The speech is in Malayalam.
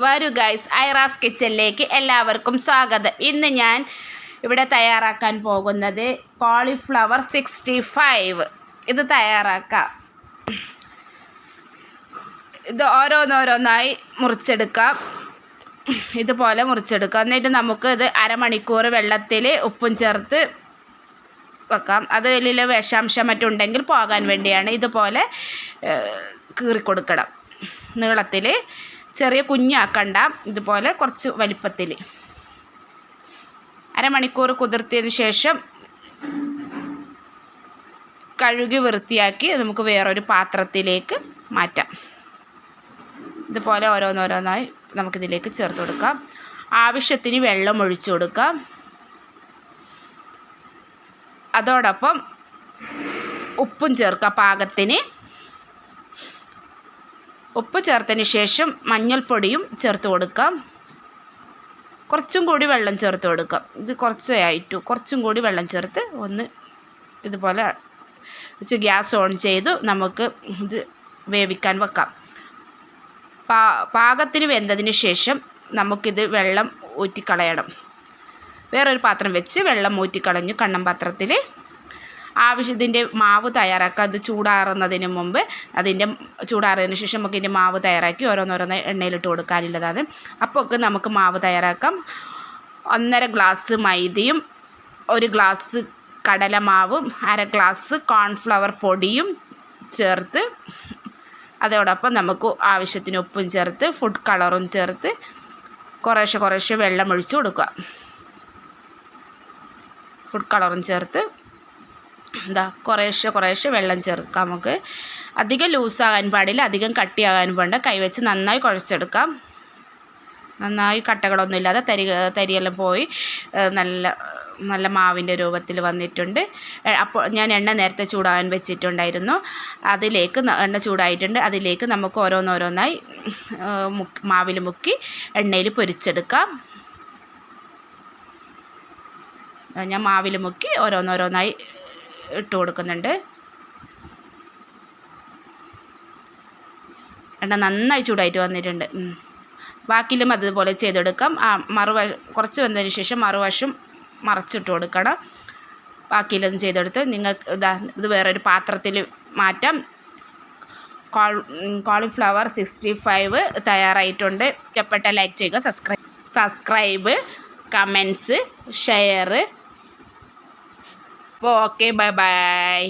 വരൂ ഗൈസ്, ഐറാസ് കിച്ചണിലേക്ക് എല്ലാവർക്കും സ്വാഗതം. ഇന്ന് ഞാൻ ഇവിടെ തയ്യാറാക്കാൻ പോകുന്നത് കോളിഫ്ലവർ 65. ഇത് തയ്യാറാക്കാം. ഇത് ഓരോന്നോരോന്നായി മുറിച്ചെടുക്കാം. ഇതുപോലെ മുറിച്ചെടുക്കാം. എന്നിട്ട് നമുക്ക് ഇത് അരമണിക്കൂർ വെള്ളത്തിൽ ഉപ്പും ചേർത്ത് വെക്കാം. അതിൽ വിഷാംശം മറ്റുണ്ടെങ്കിൽ പോകാൻ വേണ്ടിയാണ്. ഇതുപോലെ കീറിക്കൊടുക്കണം. നീളത്തിൽ ചെറിയ കുഞ്ഞാക്കണ്ട, ഇതുപോലെ കുറച്ച് വലിപ്പത്തിൽ. അരമണിക്കൂർ കുതിർത്തിയതിന് ശേഷം കഴുകി വൃത്തിയാക്കി നമുക്ക് വേറൊരു പാത്രത്തിലേക്ക് മാറ്റാം. ഇതുപോലെ ഓരോന്നോരോന്നായി നമുക്കിതിലേക്ക് ചേർത്ത് കൊടുക്കാം. ആവശ്യത്തിന് വെള്ളം ഒഴിച്ചു കൊടുക്കാം. അതോടൊപ്പം ഉപ്പും ചേർക്കാം പാകത്തിന്. ഉപ്പ് ചേർത്തതിന് ശേഷം മഞ്ഞൾപ്പൊടിയും ചേർത്ത് കൊടുക്കാം. കുറച്ചും കൂടി വെള്ളം ചേർത്ത് കൊടുക്കാം. ഇത് കുറച്ചും കൂടി വെള്ളം ചേർത്ത് ഒന്ന് ഇതുപോലെ വെച്ച് ഗ്യാസ് ഓൺ ചെയ്തു നമുക്ക് ഇത് വേവിക്കാൻ വെക്കാം. പാകത്തിന് വെന്തതിന് ശേഷം നമുക്കിത് വെള്ളം ഊറ്റിക്കളയണം. വേറൊരു പാത്രം വെച്ച് വെള്ളം ഊറ്റിക്കളഞ്ഞു കണ്ണം പാത്രത്തിൽ ഇതിൻ്റെ മാവ് തയ്യാറാക്കുക. അത് ചൂടാറുന്നതിന് മുമ്പ് ചൂടാറിയതിന് ശേഷം നമുക്ക് ഇതിൻ്റെ മാവ് തയ്യാറാക്കി ഓരോന്നോരോന്ന് എണ്ണയിലിട്ട് കൊടുക്കാനുള്ളതാണ്. അപ്പോൾ നമുക്ക് മാവ് തയ്യാറാക്കാം. 1.5 ഗ്ലാസ് മൈദയും 1 ഗ്ലാസ് കടലമാവും 1/2 ഗ്ലാസ് കോൺഫ്ലവർ പൊടിയും ചേർത്ത് അതോടൊപ്പം നമുക്ക് ആവശ്യത്തിന് ഉപ്പും ചേർത്ത് ഫുഡ് കളറും ചേർത്ത് കുറേശ്ശെ വെള്ളം ഒഴിച്ച് കൊടുക്കുക. ഫുഡ് കളറും ചേർത്ത് കുറേശ്ശെ വെള്ളം ചേർക്കാം. നമുക്ക് അധികം ലൂസാകാൻ പാടില്ല, അധികം കട്ടിയാകാൻ പാടില്ല. കൈവച്ച് നന്നായി കുഴച്ചെടുക്കാം. നന്നായി കട്ടകളൊന്നും ഇല്ലാതെ തരിയെല്ലാം പോയി നല്ല മാവിൻ്റെ രൂപത്തിൽ വന്നിട്ടുണ്ട്. അപ്പോൾ ഞാൻ എണ്ണ നേരത്തെ ചൂടാകാൻ വെച്ചിട്ടുണ്ടായിരുന്നു. എണ്ണ ചൂടായിട്ടുണ്ട്. അതിലേക്ക് നമുക്ക് ഓരോന്നോരോന്നായി മാവിൽ മുക്കി എണ്ണയിൽ പൊരിച്ചെടുക്കാം. ഞാൻ മാവിൽ മുക്കി ഓരോന്നോരോന്നായി ഇട്ട് കൊടുക്കുന്നുണ്ട്. എണ്ണ നന്നായി ചൂടായിട്ട് വന്നിട്ടുണ്ട്. ബാക്കിലും അതുപോലെ ചെയ്തെടുക്കാം. കുറച്ച് വെന്തതിന് ശേഷം മറുവശം മറച്ചിട്ട് കൊടുക്കണം. ബാക്കിയിലൊന്നും ചെയ്തെടുത്ത് ഇത് വേറൊരു പാത്രത്തിൽ മാറ്റാം. കോളിഫ്ലവർ 65 തയ്യാറായിട്ടുണ്ട്. ഇഷ്ടപ്പെട്ട ലൈക്ക് ചെയ്യുക, subscribe, comments, share. Okay, by.